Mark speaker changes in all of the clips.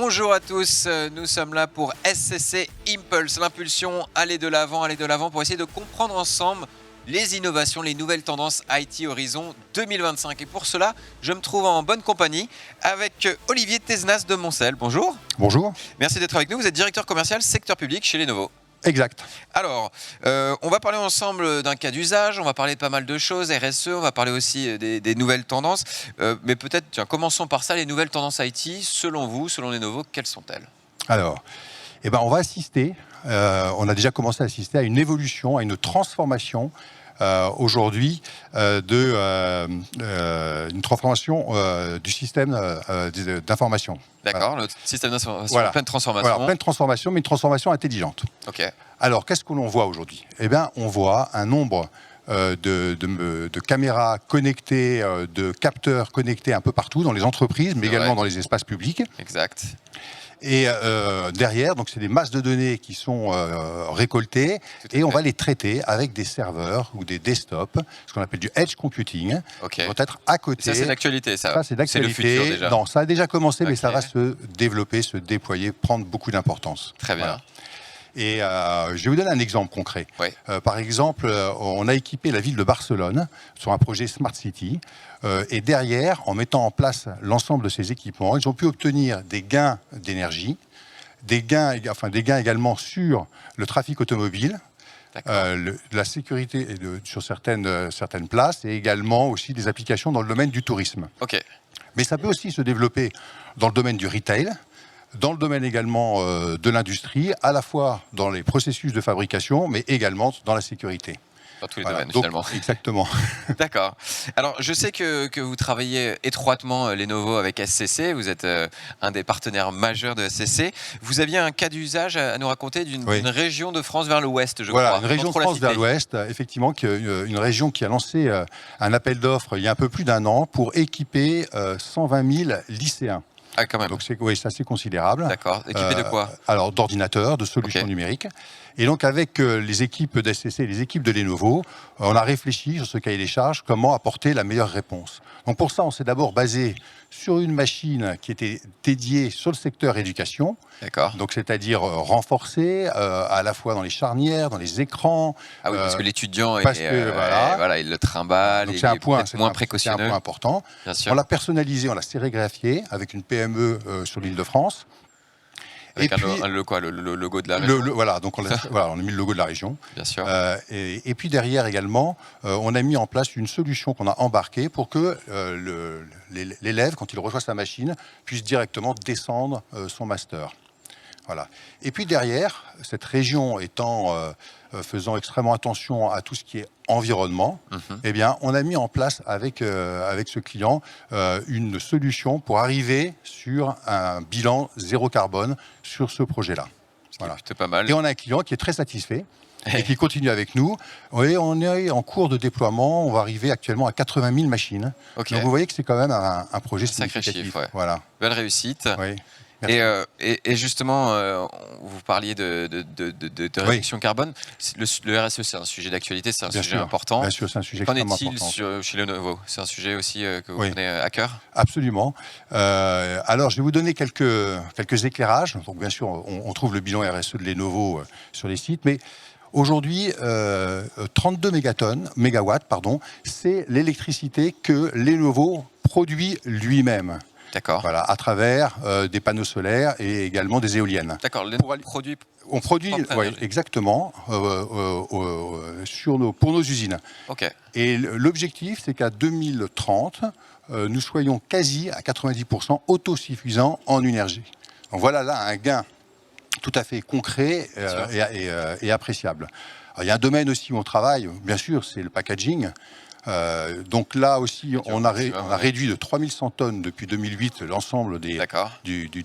Speaker 1: Bonjour à tous, nous sommes là pour SCC Impulse, l'impulsion, aller de l'avant pour essayer de comprendre ensemble les innovations, les nouvelles tendances IT Horizon 2025. Et pour cela, je me trouve en bonne compagnie avec Olivier Tesnas de Moncel. Bonjour.
Speaker 2: Bonjour.
Speaker 1: Merci d'être avec nous, vous êtes directeur commercial secteur public chez Lenovo.
Speaker 2: Exact.
Speaker 1: Alors, on va parler ensemble d'un cas d'usage, on va parler de pas mal de choses, RSE, on va parler aussi des nouvelles tendances. Mais peut-être, tiens, commençons par ça, les nouvelles tendances IT, selon vous, selon Lenovo, quelles sont-elles ?
Speaker 2: Alors, on va assister, on a déjà commencé à assister à une évolution, à une transformation aujourd'hui une transformation du système d'information.
Speaker 1: D'accord, le système d'information,
Speaker 2: Voilà.
Speaker 1: pleine transformation.
Speaker 2: Voilà, pleine transformation, mais une transformation intelligente.
Speaker 1: Ok.
Speaker 2: Alors, qu'est-ce que l'on voit aujourd'hui ? On voit un nombre de caméras connectées, de capteurs connectés un peu partout dans les entreprises, mais également dans les espaces publics.
Speaker 1: Exact.
Speaker 2: Et derrière, donc c'est des masses de données qui sont récoltées et on va les traiter avec des serveurs ou des desktops, ce qu'on appelle du edge computing, qui vont être à côté.
Speaker 1: Ça, c'est l'actualité, ça.
Speaker 2: Ça, c'est d'actualité.
Speaker 1: C'est le futur, déjà.
Speaker 2: Non, ça a déjà commencé, mais ça va se développer, se déployer, prendre beaucoup d'importance.
Speaker 1: Très bien.
Speaker 2: Voilà. Et je vais vous donner un exemple concret.
Speaker 1: Oui.
Speaker 2: Par exemple, on a équipé la ville de Barcelone sur un projet Smart City. Et derrière, en mettant en place l'ensemble de ces équipements, ils ont pu obtenir des gains d'énergie, des gains également sur le trafic automobile, la sécurité sur certaines places et également aussi des applications dans le domaine du tourisme.
Speaker 1: Ok.
Speaker 2: Mais ça peut aussi se développer dans le domaine du retail, dans le domaine également de l'industrie, à la fois dans les processus de fabrication, mais également dans la sécurité.
Speaker 1: Dans tous les domaines, finalement.
Speaker 2: Exactement.
Speaker 1: D'accord. Alors, je sais que vous travaillez étroitement, Lenovo, avec SCC. Vous êtes un des partenaires majeurs de SCC. Vous aviez un cas d'usage à nous raconter d'une région de France vers l'ouest, je crois.
Speaker 2: Voilà, une région de France vers l'ouest, effectivement, une région qui a lancé un appel d'offres il y a un peu plus d'un an pour équiper 120 000 lycéens.
Speaker 1: Ah, quand même.
Speaker 2: Donc c'est assez considérable.
Speaker 1: D'accord. Équipé de quoi ?
Speaker 2: Alors d'ordinateurs, de solutions numériques. Et donc avec les équipes d'SCC et les équipes de Lenovo, on a réfléchi sur ce cahier des charges, comment apporter la meilleure réponse. Donc pour ça, on s'est d'abord basé sur une machine qui était dédiée sur le secteur éducation.
Speaker 1: D'accord.
Speaker 2: Donc c'est-à-dire renforcée à la fois dans les charnières, dans les écrans.
Speaker 1: Ah oui, parce que l'étudiant, il le trimballe, il est peut-être moins précautionneux.
Speaker 2: C'est un point important.
Speaker 1: Bien sûr.
Speaker 2: On l'a personnalisé, on l'a sérigraphié avec une PME sur l'Île-de-France.
Speaker 1: Avec le logo de la région.
Speaker 2: Donc on a mis le logo de la région.
Speaker 1: Bien sûr.
Speaker 2: Et puis derrière également, on a mis en place une solution qu'on a embarquée pour que l'élève, quand il reçoit sa machine, puisse directement descendre son master. Voilà. Et puis derrière, cette région faisant extrêmement attention à tout ce qui est environnement, on a mis en place avec ce client une solution pour arriver sur un bilan zéro carbone sur ce projet-là.
Speaker 1: Voilà. C'est pas mal.
Speaker 2: Et on a un client qui est très satisfait et qui continue avec nous. Et on est en cours de déploiement. On va arriver actuellement à 80 000 machines. Donc vous voyez que c'est quand même un projet significatif.
Speaker 1: Sacré chiffre, ouais.
Speaker 2: Voilà.
Speaker 1: Belle réussite.
Speaker 2: Oui.
Speaker 1: Et justement, vous parliez de réduction carbone. Le RSE, c'est un sujet d'actualité, c'est un sujet important.
Speaker 2: Bien sûr, c'est un sujet
Speaker 1: Qu'en
Speaker 2: extrêmement
Speaker 1: est-il
Speaker 2: important.
Speaker 1: chez Lenovo ? C'est un sujet aussi que vous prenez à cœur ?
Speaker 2: Absolument. Alors, je vais vous donner quelques éclairages. Donc, bien sûr, on trouve le bilan RSE de Lenovo sur les sites, mais aujourd'hui, 32 mégawatts, c'est l'électricité que Lenovo produit lui-même.
Speaker 1: D'accord.
Speaker 2: Voilà, à travers des panneaux solaires et également des éoliennes.
Speaker 1: D'accord,
Speaker 2: on produit exactement pour nos usines.
Speaker 1: Okay.
Speaker 2: Et l'objectif, c'est qu'à 2030, nous soyons quasi à 90% autosuffisants en énergie. Donc voilà là un gain tout à fait concret et appréciable. Alors, il y a un domaine aussi où on travaille, bien sûr, c'est le packaging. Donc là aussi, on a réduit de 3100 tonnes depuis 2008 l'ensemble du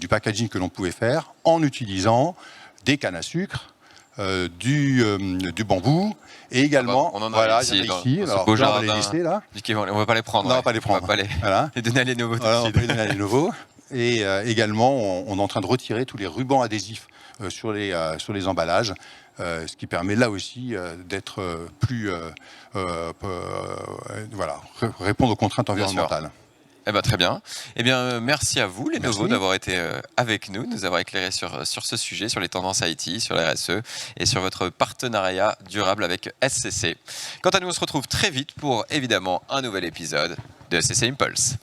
Speaker 2: packaging que l'on pouvait faire en utilisant des cannes à sucre, du bambou et également,
Speaker 1: on en a ici,
Speaker 2: alors,
Speaker 1: beau jardin,
Speaker 2: on va les laisser là.
Speaker 1: On ne va pas les prendre.
Speaker 2: Non, on va pas les prendre.
Speaker 1: On va pas les donner à Lenovo.
Speaker 2: On va les donner à Lenovo. Et également, on est en train de retirer tous les rubans adhésifs sur les emballages. Ce qui permet là aussi d'être plus répondre aux contraintes environnementales.
Speaker 1: Eh ben, très bien. Eh bien, merci à vous, Lenovo,
Speaker 2: Merci.
Speaker 1: d'avoir été avec nous, de nous avoir éclairé sur ce sujet, sur les tendances IT, sur la RSE et sur votre partenariat durable avec SCC. Quant à nous, on se retrouve très vite pour, évidemment, un nouvel épisode de SCC Impulse.